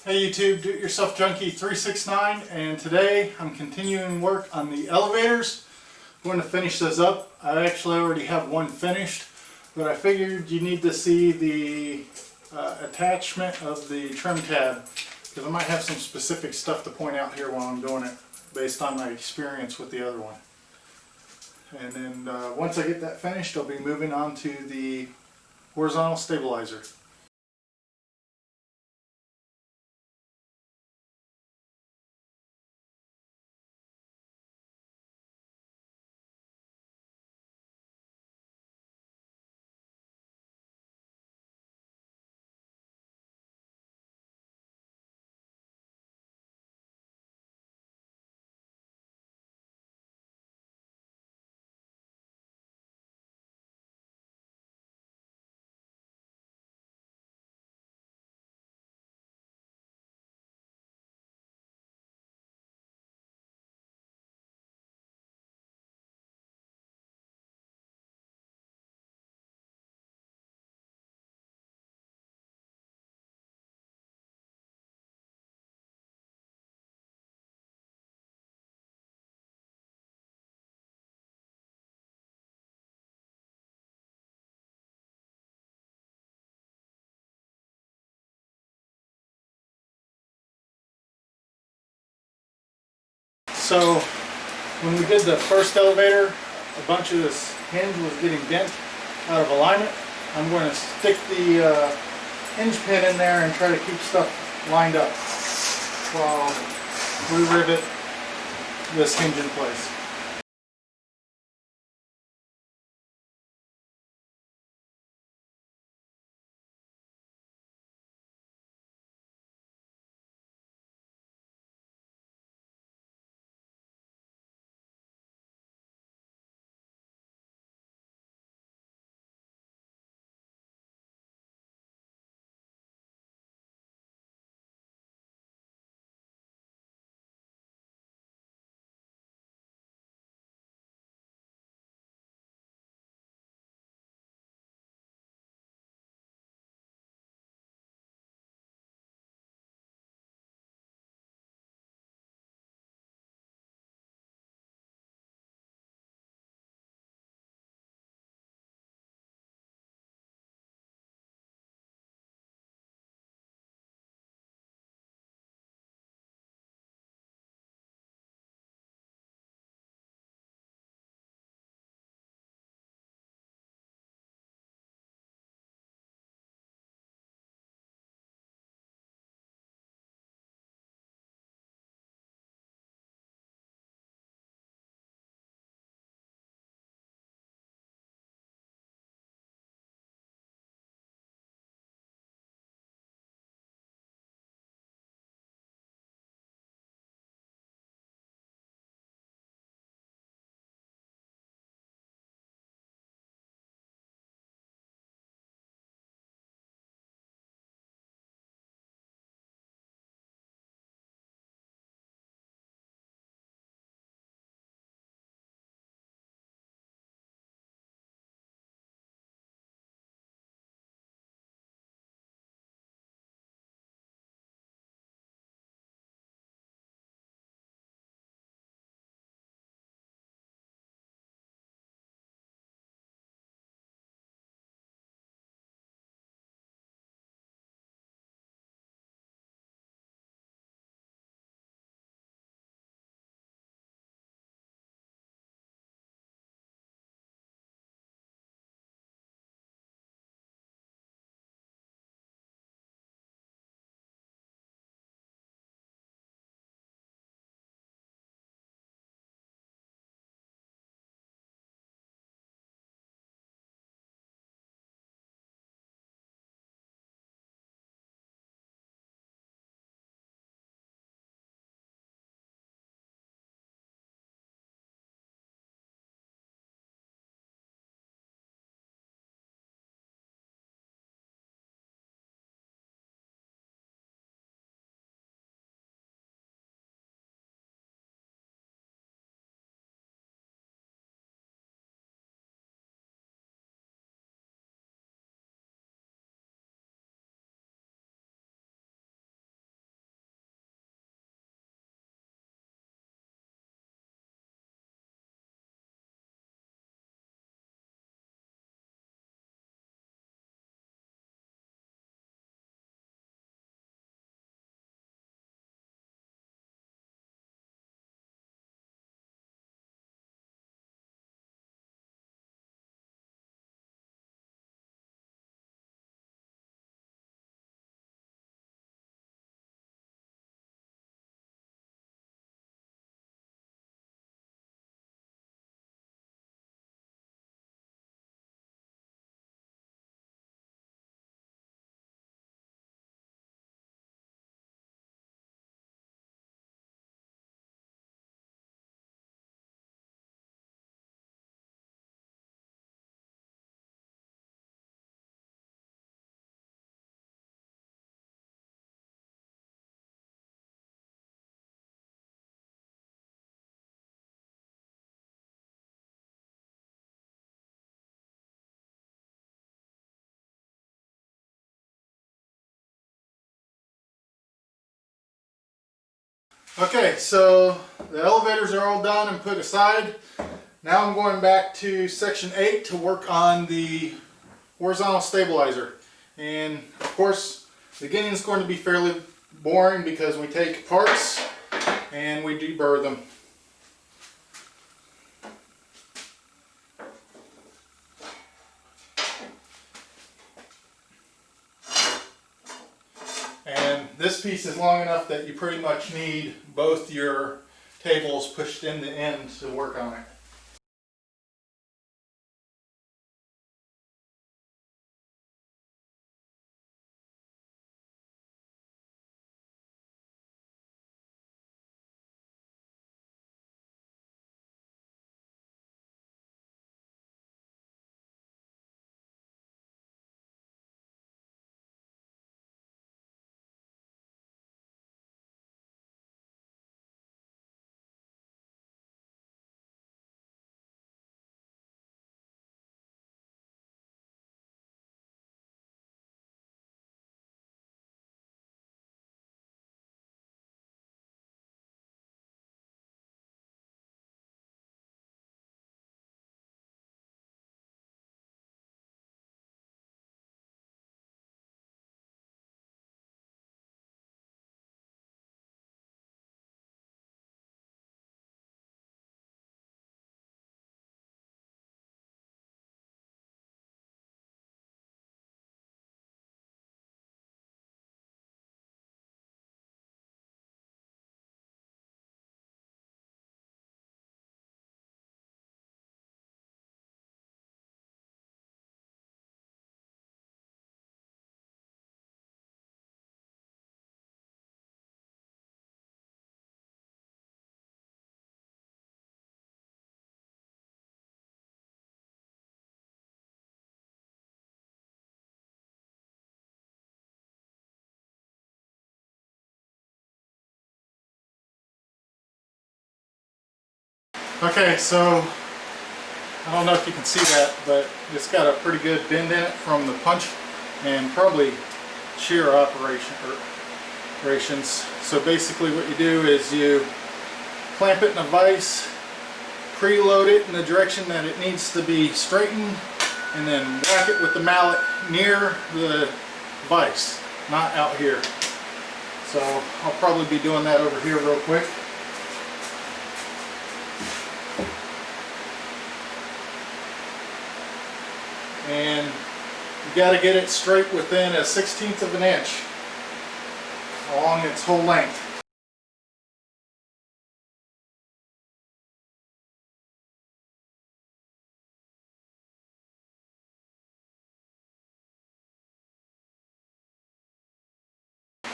Hey YouTube, Do-It-Yourself Junkie 369, and today I'm continuing work on the elevators. I'm going to finish those up. I actually already have one finished, but I figured you need to see the attachment of the trim tab, because I might have some specific stuff to point out here while I'm doing it based on my experience with the other one. And then once I get that finished, I'll be moving on to the horizontal stabilizer. So when we did the first elevator, a bunch of this hinge was getting bent out of alignment. I'm going to stick the hinge pin in there and try to keep stuff lined up while we rivet this hinge in place. Okay, so the elevators are all done and put aside. Now I'm going back to section 8 to work on the horizontal stabilizer. And of course, the beginning is going to be fairly boring because we take parts and we deburr them. And this piece is long enough that you pretty much need both your tables pushed in the end to work on it. Okay, so I don't know if you can see that, but it's got a pretty good bend in it from the punch and probably shear operations. So basically what you do is you clamp it in a vise, preload it in the direction that it needs to be straightened, and then whack it with the mallet near the vise, not out here. So I'll probably be doing that over here real quick. And you got to get it straight within a 1/16 of an inch along its whole length.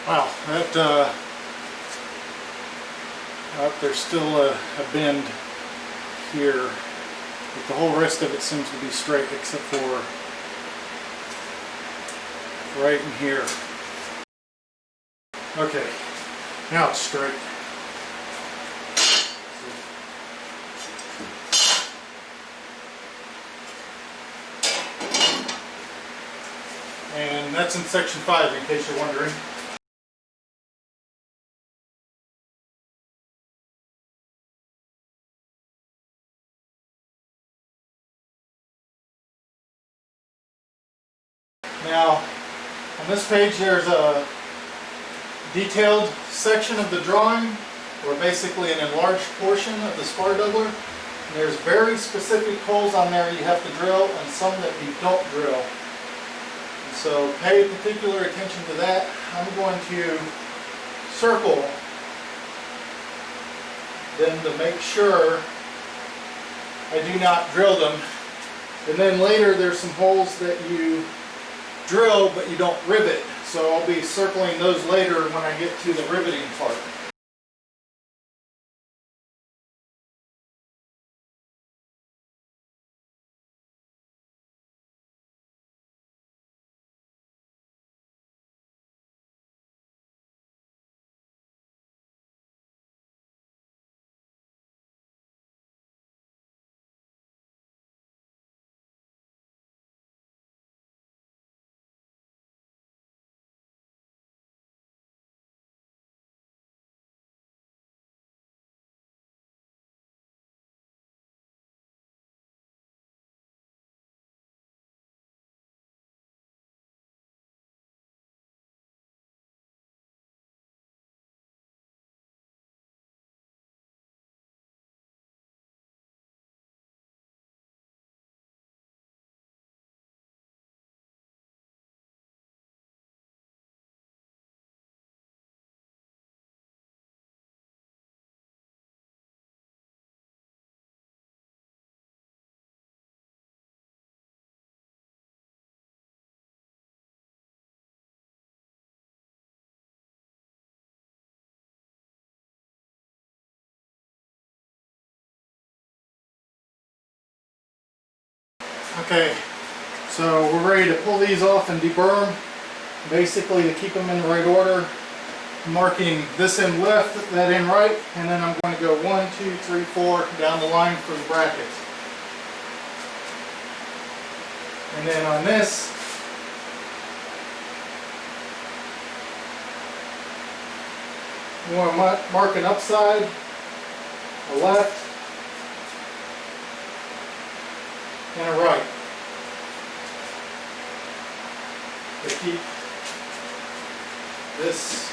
Wow, that there's still a bend here, but the whole rest of it seems to be straight except for right in here. Okay, now it's straight. And that's in section 5 in case you're wondering. Now, on this page there's a detailed section of the drawing, or basically an enlarged portion of the spar doubler. And there's very specific holes on there you have to drill and some that you don't drill. And so pay particular attention to that. I'm going to circle them to make sure I do not drill them. And then later there's some holes that you drill but you don't rivet. So I'll be circling those later when I get to the riveting part. Okay, so we're ready to pull these off and deburr them, basically to keep them in the right order. Marking this end left, that end right, and then I'm going to go 1, 2, 3, 4 down the line for the brackets. And then on this, you want to mark an upside, a left, and a right. To keep this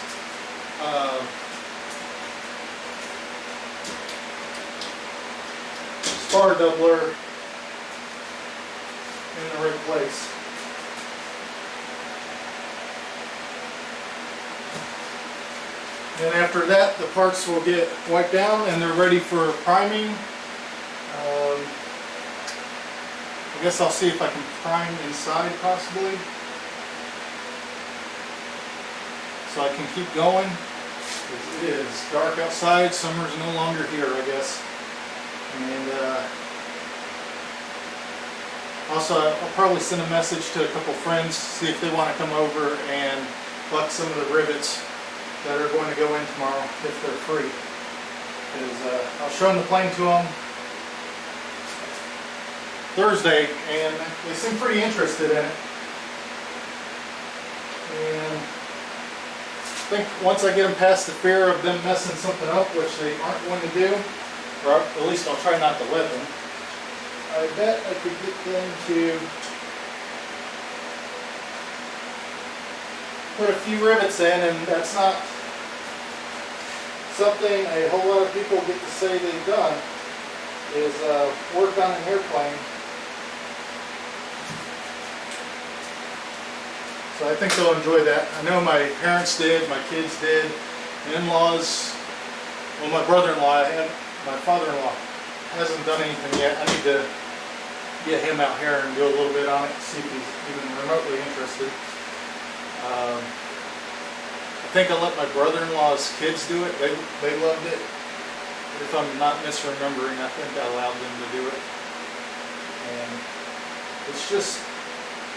spar doubler in the right place. And after that, the parts will get wiped down and they're ready for priming. I guess I'll see if I can prime inside possibly, so I can keep going. It is dark outside. Summer's no longer here, I guess. And also, I'll probably send a message to a couple friends, see if they want to come over and buck some of the rivets that are going to go in tomorrow if they're free. Because I'll show them the plane to them Thursday, and they seem pretty interested in it. And I think once I get them past the fear of them messing something up, which they aren't going to do, or at least I'll try not to let them, I bet I could get them to put a few rivets in, and that's not something a whole lot of people get to say they've done, is work on an airplane. So I think they'll enjoy that. I know my parents did, my kids did, in-laws, well, my brother-in-law and my father-in-law hasn't done anything yet. I need to get him out here and do a little bit on it, see if he's even remotely interested. I think I let my brother-in-law's kids do it. They loved it. If I'm not misremembering, I think I allowed them to do it. And it's just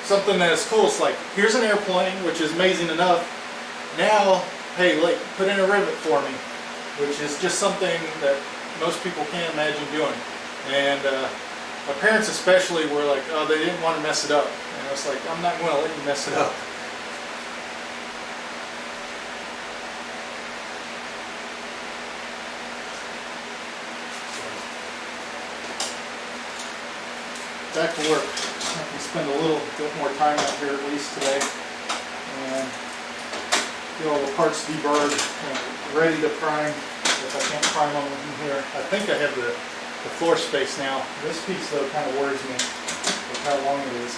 something that is cool. It's like, here's an airplane, which is amazing enough. Now, hey, like, put in a rivet for me, which is just something that most people can't imagine doing. And my parents especially were like, oh, they didn't want to mess it up. And I was like, I'm not going to let you mess it up. Back to work. I can spend a little bit more time out here at least today and get all the parts deburred and ready to prime if I can't prime them in here. I think I have the floor space now. This piece though kind of worries me with how long it is.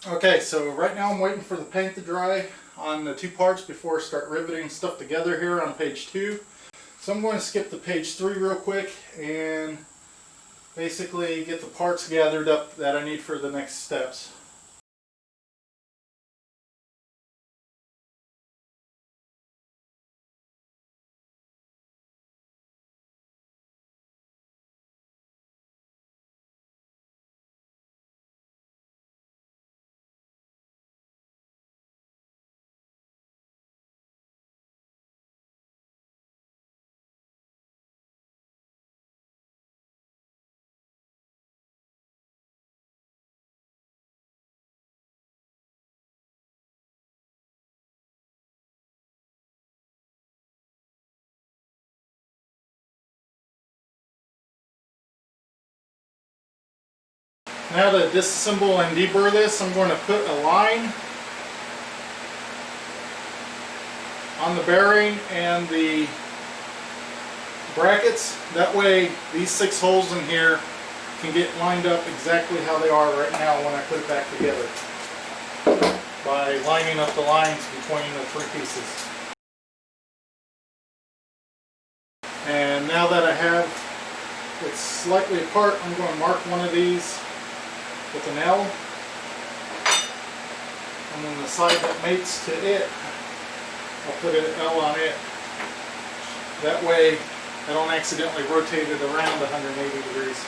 Okay, so right now I'm waiting for the paint to dry on the two parts before I start riveting stuff together here on page 2. So I'm going to skip to page 3 real quick and basically get the parts gathered up that I need for the next steps. Now to disassemble and deburr this, I'm going to put a line on the bearing and the brackets. That way these 6 holes in here can get lined up exactly how they are right now when I put it back together, by lining up the lines between the 3 pieces. And now that I have it slightly apart, I'm going to mark one of these with an L, and then the side that mates to it, I'll put an L on it. That way I don't accidentally rotate it around 180 degrees.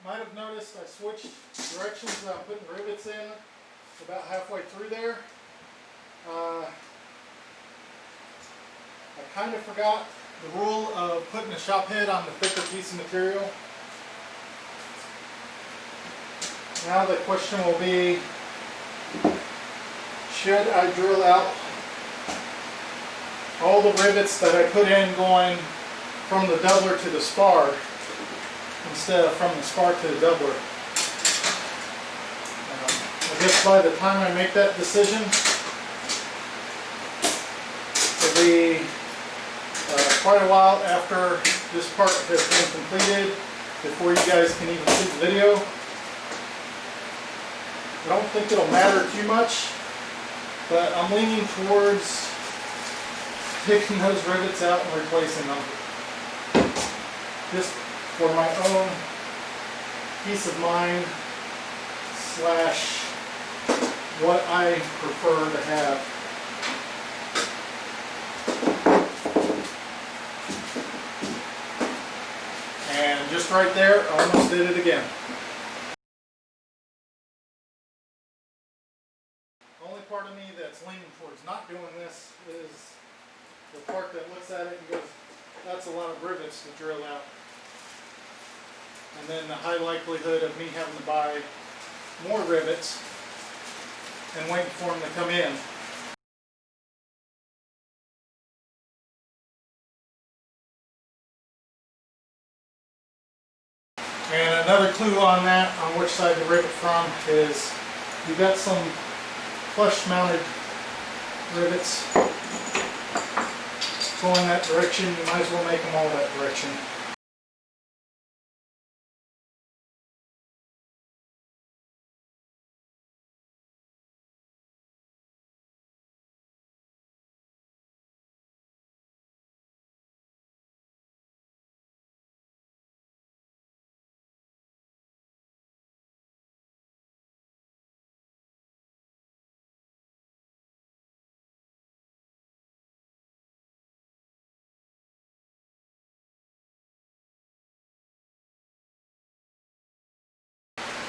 Might have noticed I switched directions that I'm putting rivets in about halfway through there. I kind of forgot the rule of putting a shop head on the thicker piece of material. Now the question will be, should I drill out all the rivets that I put in going from the doubler to the spar, instead of from the spar to the doubler? I guess by the time I make that decision, it'll be quite a while after this part has been completed before you guys can even see the video. I don't think it'll matter too much, but I'm leaning towards taking those rivets out and replacing them, just for my own peace of mind / what I prefer to have. And just right there, I almost did it again. The only part of me that's leaning towards not doing this is the part that looks at it and goes, that's a lot of rivets to drill out. And then the high likelihood of me having to buy more rivets and waiting for them to come in. And another clue on that, on which side to rip it from, is you've got some flush mounted rivets going that direction, you might as well make them all that direction.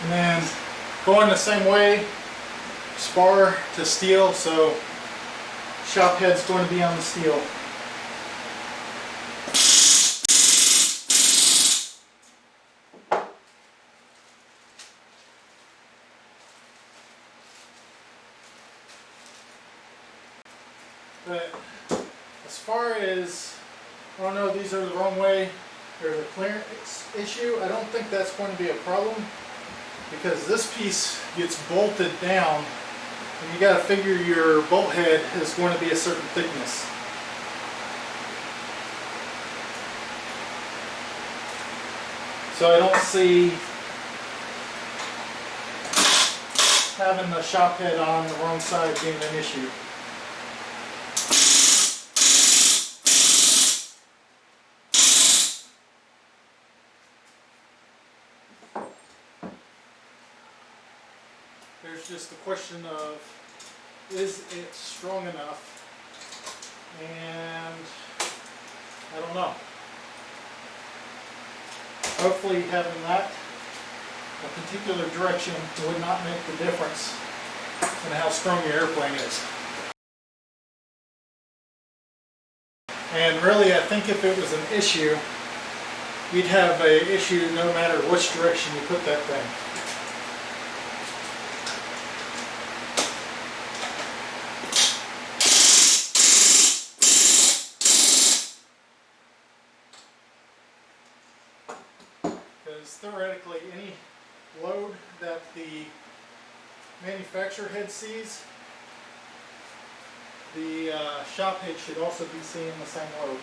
And then going the same way, spar to steel, so shop head's going to be on the steel. But as far as, oh no, these are the wrong way, there's a clearance issue, I don't think that's going to be a problem, because this piece gets bolted down and you got to figure your bolt head is going to be a certain thickness. So I don't see having the shop head on the wrong side being an issue. There's just a question of, is it strong enough? And I don't know. Hopefully having that a particular direction would not make the difference in how strong your airplane is. And really, I think if it was an issue, you'd have an issue no matter which direction you put that thing. Because theoretically, any load that the manufacturer head sees, the shop head should also be seeing the same load.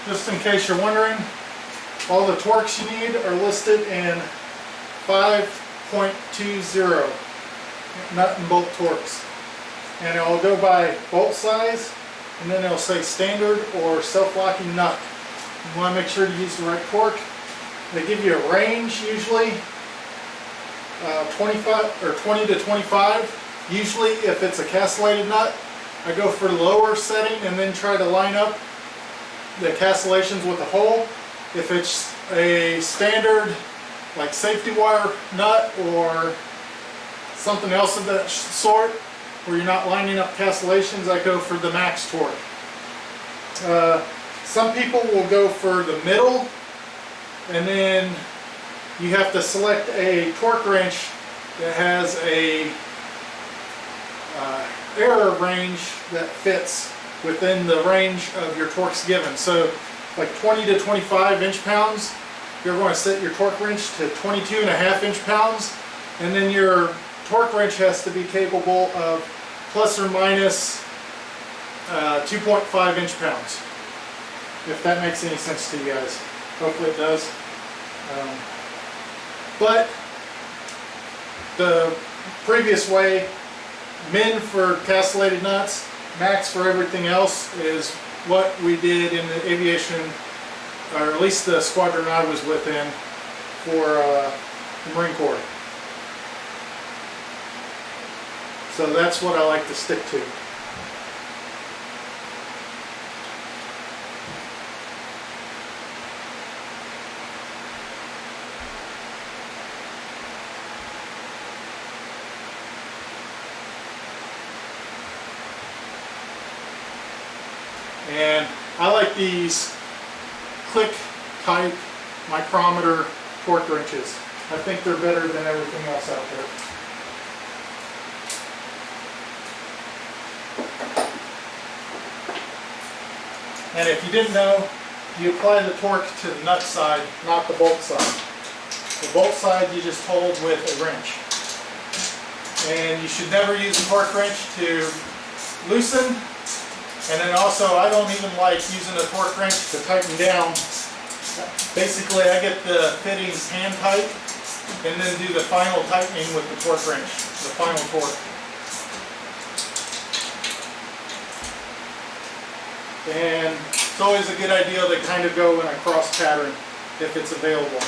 Just in case you're wondering, all the torques you need are listed in 5.20 nut and bolt torques. And it'll go by bolt size, and then it'll say standard or self-locking nut. You want to make sure to use the right torque. They give you a range usually, 25 or 20 to 25. Usually if it's a castellated nut, I go for the lower setting and then try to line up the castellations with a hole. If it's a standard like safety wire nut or something else of that sort where you're not lining up castellations, I go for the max torque. Some people will go for the middle, and then you have to select a torque wrench that has a error range that fits within the range of your torques given. So like 20 to 25 inch-pounds, you're going to set your torque wrench to 22.5 inch-pounds, and then your torque wrench has to be capable of plus or minus 2.5 inch-pounds. If that makes any sense to you guys. Hopefully it does. But the previous way, min for castellated nuts, max for everything else, is what we did in the aviation, or at least the squadron I was within, for the Marine Corps. So that's what I like to stick to. And I like these click type micrometer torque wrenches. I think they're better than everything else out there. And if you didn't know, you apply the torque to the nut side, not the bolt side. The bolt side you just hold with a wrench. And you should never use a torque wrench to loosen. And then also, I don't even like using a torque wrench to tighten down. Basically, I get the fittings hand tight and then do the final tightening with the torque wrench, the final torque. And it's always a good idea to kind of go in a cross pattern if it's available.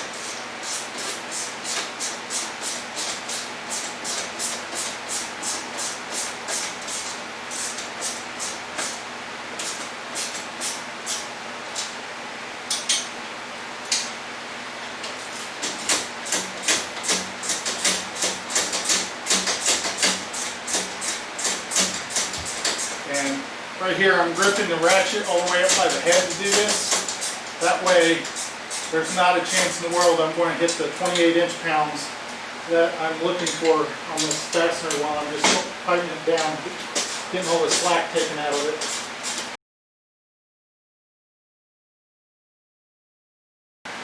And right here I'm gripping the ratchet all the way up by the head to do this. That way there's not a chance in the world I'm going to hit the 28 inch-pounds that I'm looking for on this fastener while I'm just tightening it down, getting all the slack taken out of it.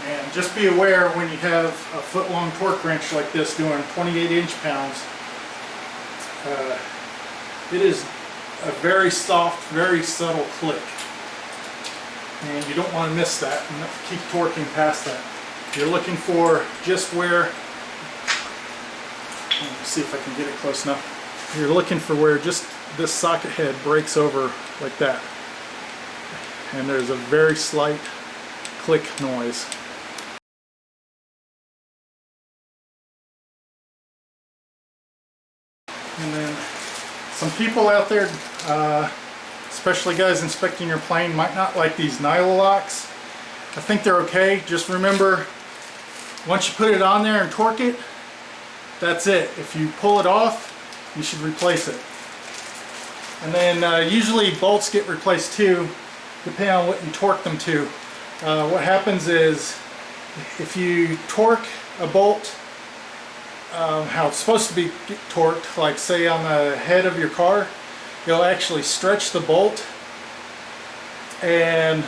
And just be aware when you have a foot-long torque wrench like this doing 28 inch-pounds, it is a very soft, very subtle click. And you don't want to miss that and keep torquing past that. You're looking for just where, let me see if I can get it close enough. You're looking for where just this socket head breaks over like that. And there's a very slight click noise. And then some people out there, especially guys inspecting your plane, might not like these nyla locks. I think they're okay. Just remember, once you put it on there and torque it, that's it. If you pull it off, you should replace it. And then usually bolts get replaced too, depending on what you torque them to. What happens is, if you torque a bolt how it's supposed to be torqued, like say on the head of your car, you'll actually stretch the bolt, and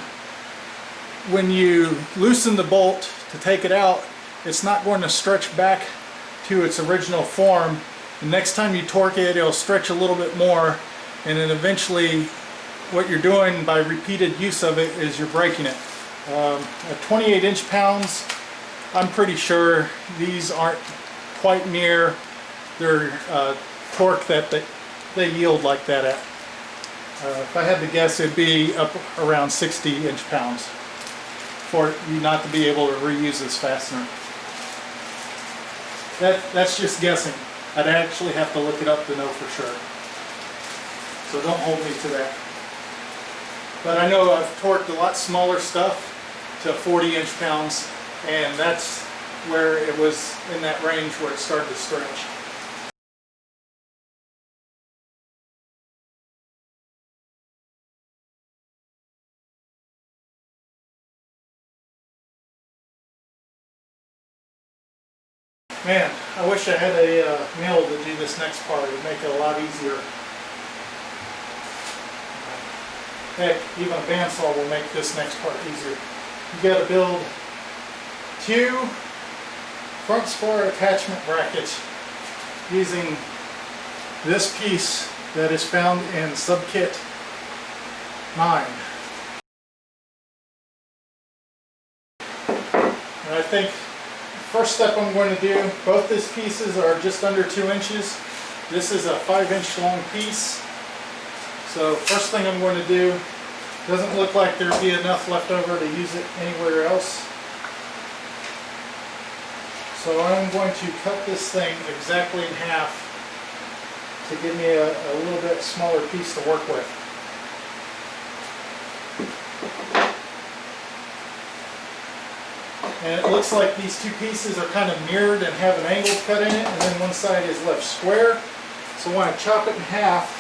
when you loosen the bolt to take it out, it's not going to stretch back to its original form. The next time you torque it, it'll stretch a little bit more, and then eventually what you're doing by repeated use of it is you're breaking it. At 28 inch-pounds, I'm pretty sure these aren't quite near their torque that they yield like that at. If I had to guess, it'd be up around 60 inch-pounds for you not to be able to reuse this fastener. That's just guessing. I'd actually have to look it up to know for sure. So don't hold me to that. But I know I've torqued a lot smaller stuff to 40 inch-pounds, and that's where it was in that range where it started to stretch. Man, I wish I had a mill to do this next part. It would make it a lot easier. Heck, even a bandsaw will make this next part easier. You got to build 2 front spar attachment brackets using this piece that is found in subkit 9. And I think first step I'm going to do, both these pieces are just under 2 inches. This is a 5-inch long piece. So first thing I'm going to do, doesn't look like there'd be enough left over to use it anywhere else. So I'm going to cut this thing exactly in half to give me a little bit smaller piece to work with. And it looks like these 2 pieces are kind of mirrored and have an angle cut in it, and then one side is left square. So when I chop it in half,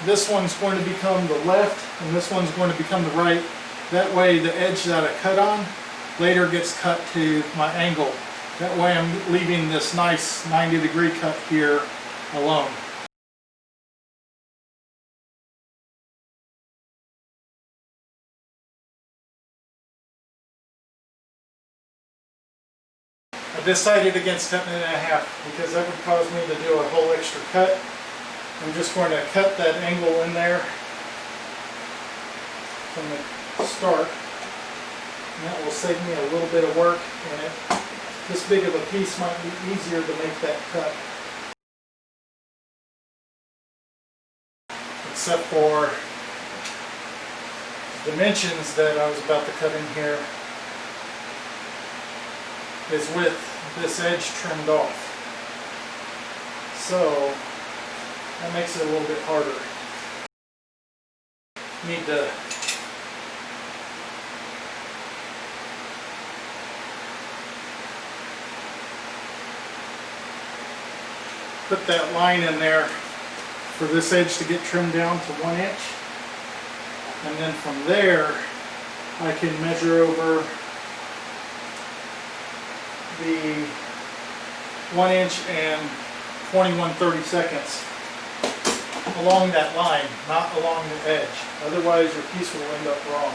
this one's going to become the left and this one's going to become the right. That way the edge that I cut on later gets cut to my angle. That way I'm leaving this nice 90-degree cut here alone. I decided against cutting it in half because that would cause me to do a whole extra cut. I'm just going to cut that angle in there from the start, and that will save me a little bit of work, and this big of a piece might be easier to make that cut. Except for the dimensions that I was about to cut in here is with this edge trimmed off. So that makes it a little bit harder. Need to put that line in there for this edge to get trimmed down to 1 inch. And then from there, I can measure over the 1 inch and 21/32 along that line, not along the edge. Otherwise your piece will end up wrong.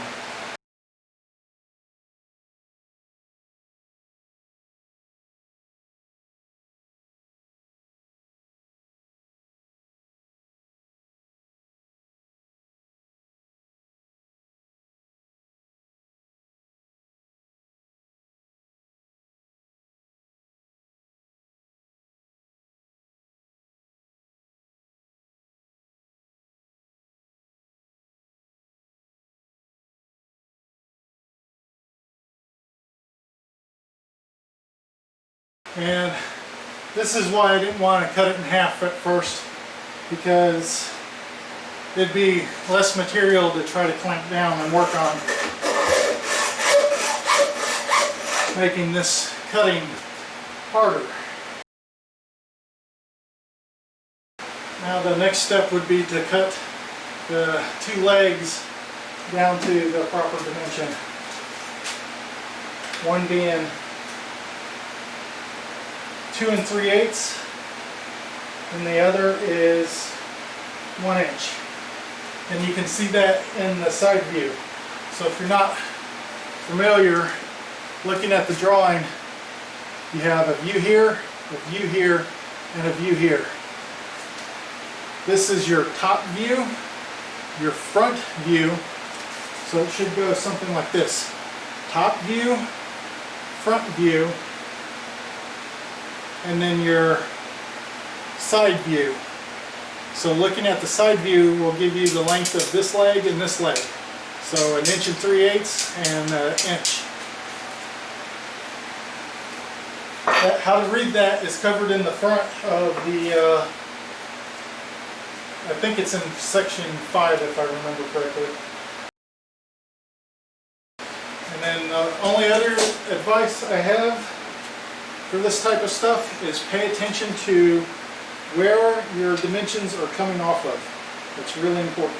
And this is why I didn't want to cut it in half at first, because it'd be less material to try to clamp down and work on making this cutting harder. Now the next step would be to cut the 2 legs down to the proper dimension. One being 2 3/8, and the other is 1 inch. And you can see that in the side view. So if you're not familiar, looking at the drawing, you have a view here, a view here, and a view here. This is your top view, your front view, so it should go something like this. Top view, front view, and then your side view. So looking at the side view will give you the length of this leg and this leg. So 1 3/8 and 1 inch. How to read that is covered in the front of the, I think it's in section 5 if I remember correctly. And then the only other advice I have for this type of stuff is pay attention to where your dimensions are coming off of. It's really important.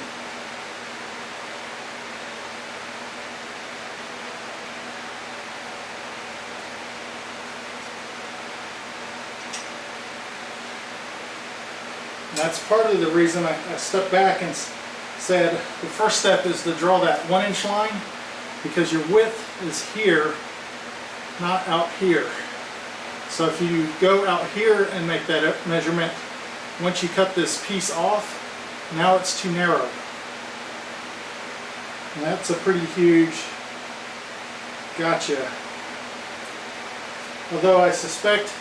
And that's part of the reason I stepped back and said the first step is to draw that 1-inch line, because your width is here, not out here. So if you go out here and make that measurement, once you cut this piece off, now it's too narrow. And that's a pretty huge gotcha. Although I suspect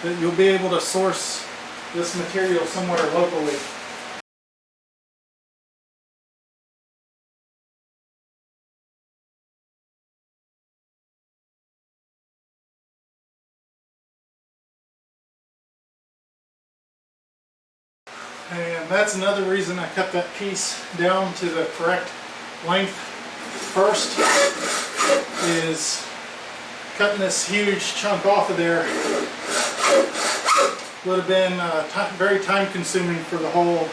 that you'll be able to source this material somewhere locally. And that's another reason I cut that piece down to the correct length first, is cutting this huge chunk off of there would have been very time consuming for the whole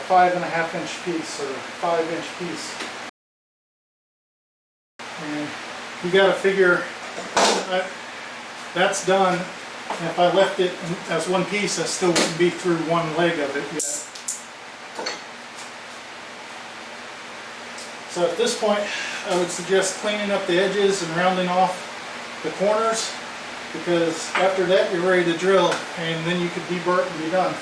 5.5-inch piece or 5-inch piece. And you got to figure that's done. And if I left it as one piece, I still wouldn't be through one leg of it yet. So at this point, I would suggest cleaning up the edges and rounding off the corners, because after that you're ready to drill, and then you could deburr and be done.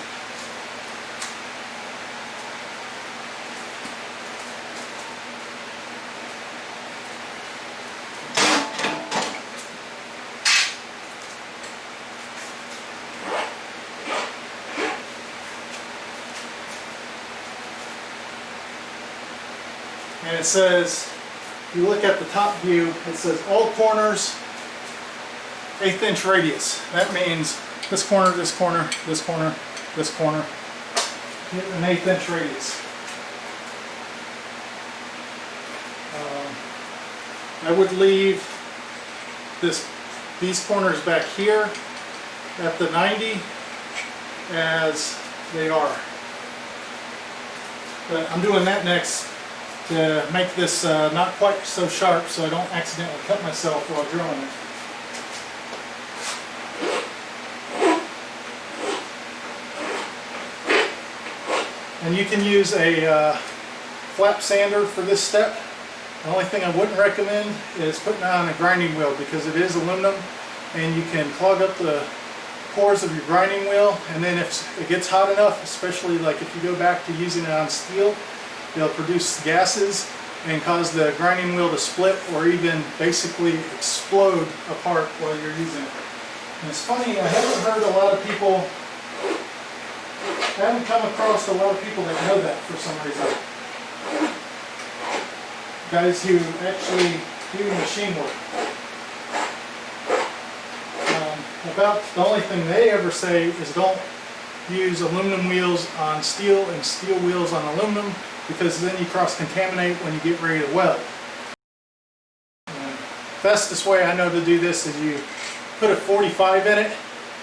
And it says, if you look at the top view, it says all corners 1/8-inch radius. That means this corner, this corner, this corner, this corner, an 1/8-inch radius. I would leave these corners back here at the 90 as they are. But I'm doing that next to make this not quite so sharp, so I don't accidentally cut myself while drilling it. And you can use a flap sander for this step. The only thing I wouldn't recommend is putting it on a grinding wheel, because it is aluminum and you can clog up the pores of your grinding wheel, and then if it gets hot enough, especially like if you go back to using it on steel, they'll produce gases and cause the grinding wheel to split or even basically explode apart while you're using it. And it's funny, I haven't heard a lot of people, I haven't come across a lot of people that know that for some reason. Guys who actually do machine work. About the only thing they ever say is don't use aluminum wheels on steel and steel wheels on aluminum, because then you cross-contaminate when you get ready to weld. Fastest way I know to do this is you put a 45 in it,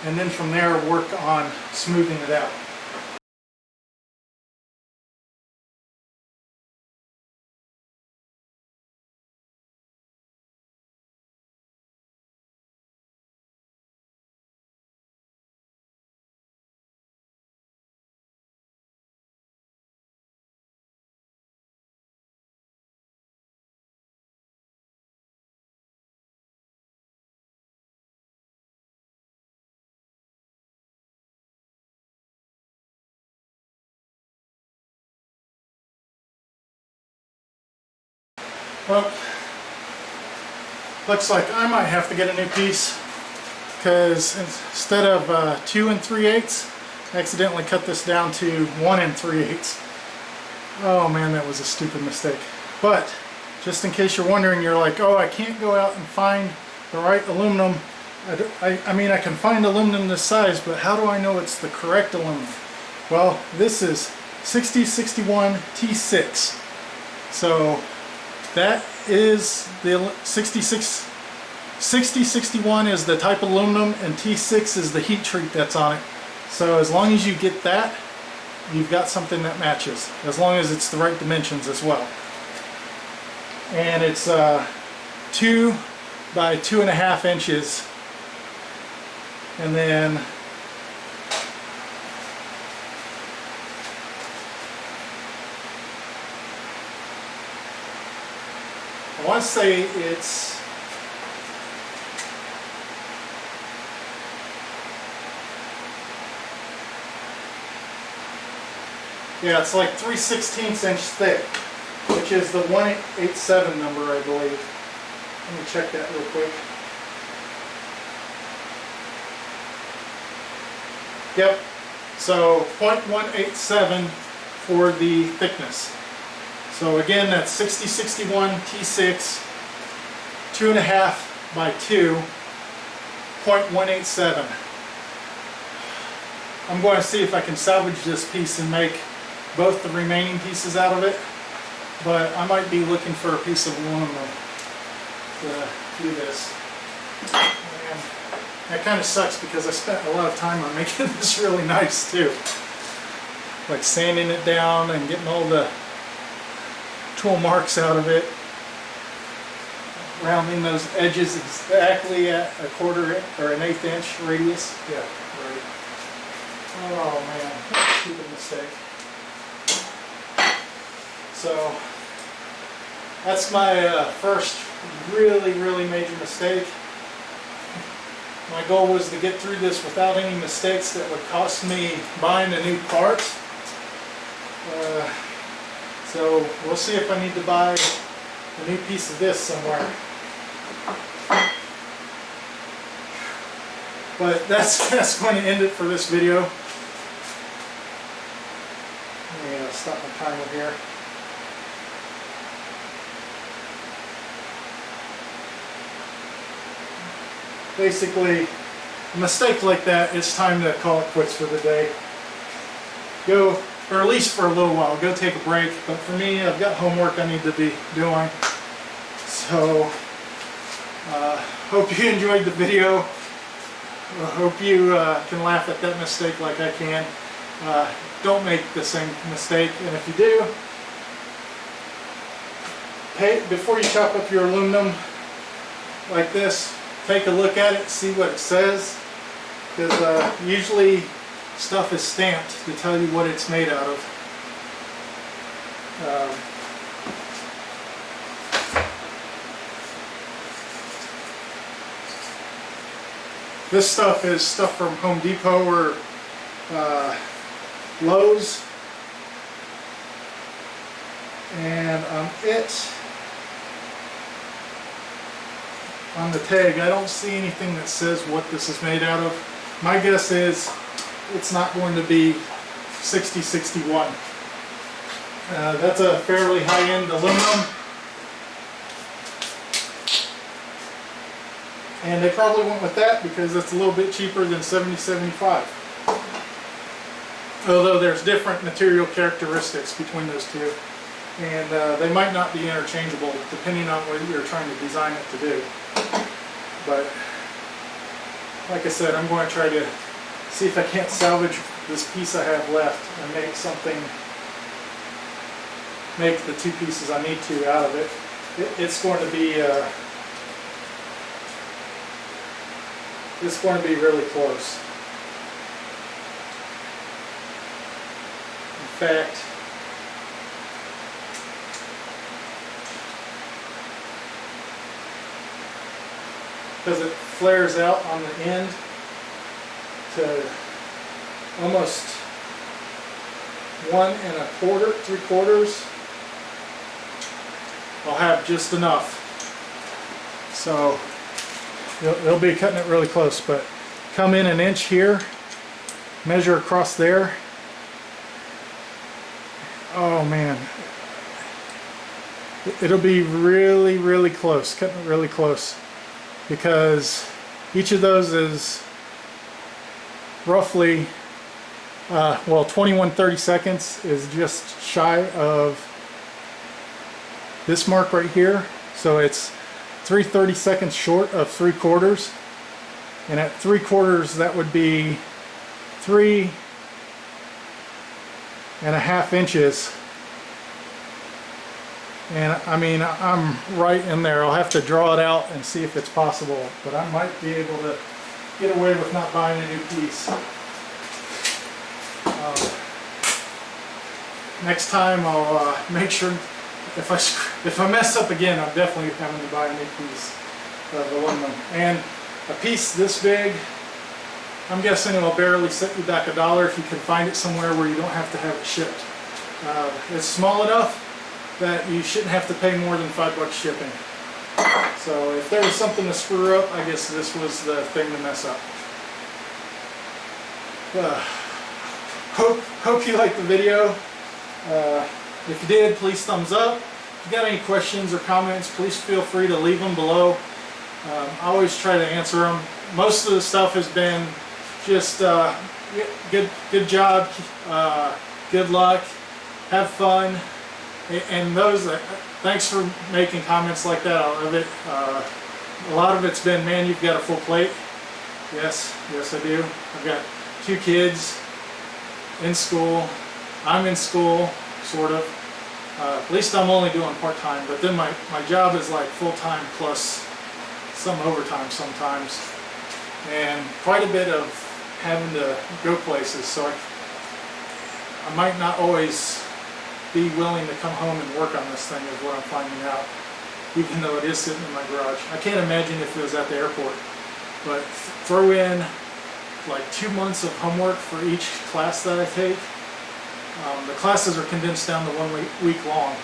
and then from there work on smoothing it out. Well, looks like I might have to get a new piece, because instead of 2 3/8, I accidentally cut this down to 1 3/8. Oh man, that was a stupid mistake. But just in case you're wondering, you're like, oh, I can't go out and find the right aluminum. I mean, I can find aluminum this size, but how do I know it's the correct aluminum? Well, this is 6061 T6. So that is the 6061 is the type of aluminum, and T6 is the heat treat that's on it. So as long as you get that, you've got something that matches, as long as it's the right dimensions as well. And it's 2 by 2.5 inches, and then I want to say it's it's like 3/16 inch thick, which is the 187 number, I believe. Let me check that real quick. Yep, so 0.187 for the thickness. So again, that's 6061 T6, 2.5 by 2, 0.187. I'm going to see if I can salvage this piece and make both the remaining pieces out of it, but I might be looking for a piece of aluminum to do this. And that kind of sucks because I spent a lot of time on making this really nice too. Like sanding it down and getting all the tool marks out of it. Rounding those edges exactly at a 1/4 or an 1/8 inch radius. Yeah, right. Oh man, stupid mistake. So that's my first really major mistake. My goal was to get through this without any mistakes that would cost me buying a new part. So we'll see if I need to buy a new piece of this somewhere. But that's going to end it for this video. Let me stop my timer here. Basically, a mistake like that, it's time to call it quits for the day. Go, or at least for a little while, go take a break. But for me, I've got homework I need to be doing. So, hope you enjoyed the video. I hope you can laugh at that mistake like I can. Don't make the same mistake, and if you do, before you chop up your aluminum like this, take a look at it, see what it says, because usually stuff is stamped to tell you what it's made out of. This stuff is stuff from Home Depot or Lowe's, and on the tag I don't see anything that says what this is made out of. My guess is it's not going to be 6061. That's a fairly high-end aluminum, and they probably went with that because it's a little bit cheaper than 7075. Although there's different material characteristics between those two, and they might not be interchangeable depending on what you're trying to design it to do. But like I said, I'm going to try to see if I can't salvage this piece I have left and make the two pieces I need to out of it. It's going to be really close. In fact, because it flares out on the end to almost 1 3/4, I'll have just enough. So they'll be cutting it really close, but come in 1 inch here, measure across there. Oh man, it'll be really close, cutting it really close, because each of those is roughly 21/32 is just shy of this mark right here, so it's 3/32 short of 3/4, and at 3/4 that would be 3.5 inches. And I mean, I'm right in there. I'll have to draw it out and see if it's possible, but I might be able to get away with not buying a new piece. Next time I'll make sure if I mess up again, I'm definitely having to buy a new piece of aluminum. And a piece this big, I'm guessing it'll barely set you back $1 if you can find it somewhere where you don't have to have it shipped. It's small enough that you shouldn't have to pay more than $5 shipping. So if there was something to screw up, I guess this was the thing to mess up. Hope you liked the video. If you did, please thumbs up. If you got any questions or comments, please feel free to leave them below. I always try to answer them. Most of the stuff has been just good job, good luck, have fun, and those. Thanks for making comments like that. I love it. A lot of it's been, man, you've got a full plate. Yes, I do. I've got 2 kids in school. I'm in school, sort of. At least I'm only doing part-time, but then my job is like full-time plus some overtime sometimes, and quite a bit of having to go places, so I might not always be willing to come home and work on this thing, is what I'm finding out, even though it is sitting in my garage. I can't imagine if it was at the airport, but throw in like 2 months of homework for each class that I take. The classes are condensed down to 1 week long,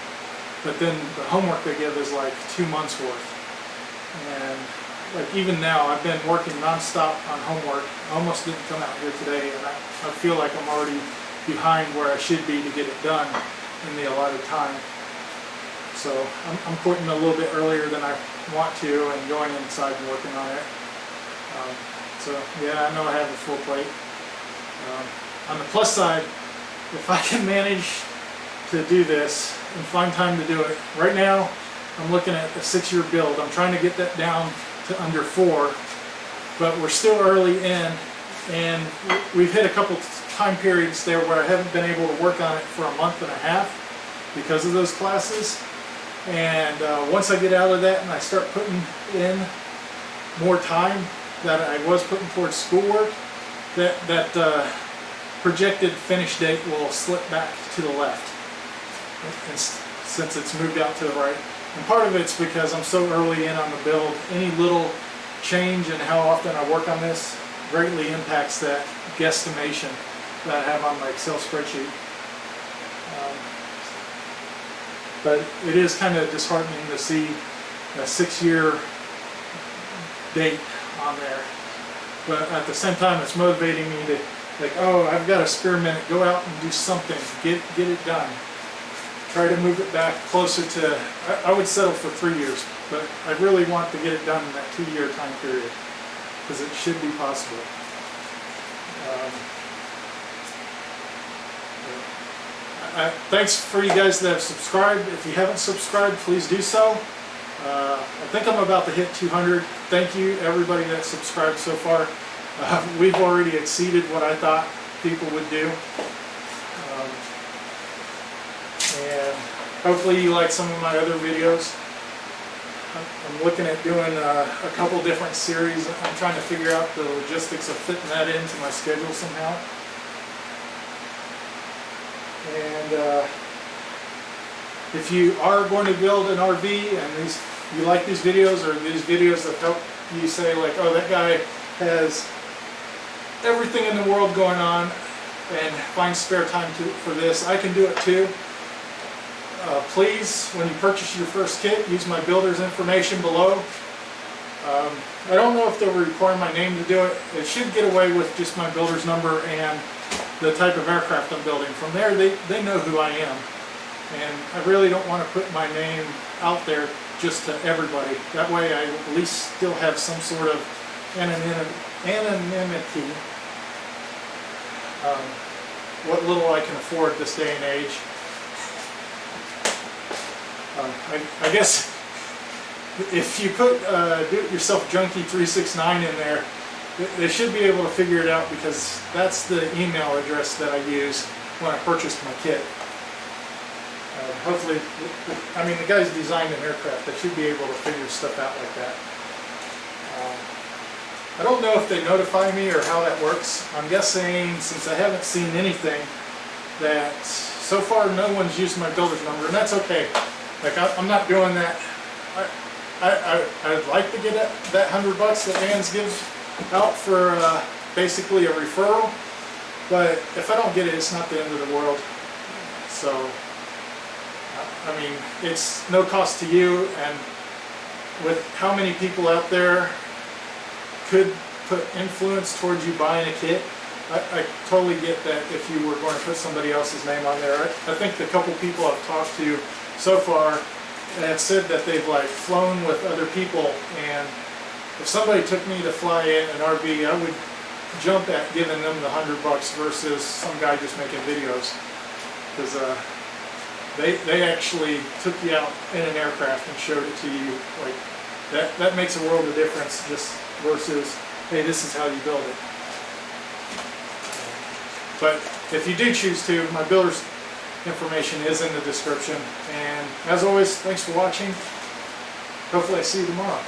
but then the homework they give is like 2 months worth. And like even now, I've been working non-stop on homework. I almost didn't come out here today, and I feel like I'm already behind where I should be to get it done in the allotted time. So I'm quitting a little bit earlier than I want to and going inside and working on it. So yeah, I know I have a full plate. On the plus side, if I can manage to do this and find time to do it, right now I'm looking at a 6-year build. I'm trying to get that down to under 4, but we're still early in, and we've hit a couple time periods there where I haven't been able to work on it for a month and a half because of those classes. And once I get out of that and I start putting in more time that I was putting towards schoolwork, that projected finish date will slip back to the left, and since it's moved out to the right. And part of it's because I'm so early in on the build. Any little change in how often I work on this greatly impacts that guesstimation that I have on my Excel spreadsheet. But it is kind of disheartening to see a 6-year date on there. But at the same time, it's motivating me to, like, oh, I've got a spare minute, go out and do something, get it done. Try to move it back closer to, I would settle for 3 years, but I really want to get it done in that 2-year time period, because it should be possible. Thanks for you guys that have subscribed. If you haven't subscribed, please do so. I think I'm about to hit 200. Thank you everybody that subscribed so far. We've already exceeded what I thought people would do. And hopefully you like some of my other videos. I'm looking at doing a couple different series. I'm trying to figure out the logistics of fitting that into my schedule somehow. And if you are going to build an RV and you like these videos, or these videos that help you say like, oh, that guy has everything in the world going on and finds spare time for this, I can do it too. Please, when you purchase your first kit, use my builder's information below. I don't know if they'll require my name to do it. It should get away with just my builder's number and the type of aircraft I'm building. From there, they know who I am. And I really don't want to put my name out there just to everybody. That way I at least still have some sort of anonymity. What little I can afford this day and age. I guess if you put do-it-yourself junkie 369 in there, they should be able to figure it out, because that's the email address that I use when I purchased my kit. Hopefully, I mean, the guys designed an aircraft. They should be able to figure stuff out like that. I don't know if they notify me or how that works. I'm guessing, since I haven't seen anything, that so far no one's used my builder's number, and that's okay. Like I'm not doing that. I'd like to get that $100 that Vans gives out for basically a referral, but if I don't get it, it's not the end of the world. So, I mean, it's no cost to you, and with how many people out there could put influence towards you buying a kit, I totally get that if you were going to put somebody else's name on there. I think the couple people I've talked to so far have said that they've like flown with other people, and if somebody took me to fly in an RV, I would jump at giving them the $100 versus some guy just making videos, because they actually took you out in an aircraft and showed it to you. Like that makes a world of difference, just versus, hey, this is how you build it. But if you do choose to, my builder's information is in the description. And as always, thanks for watching. Hopefully I see you tomorrow.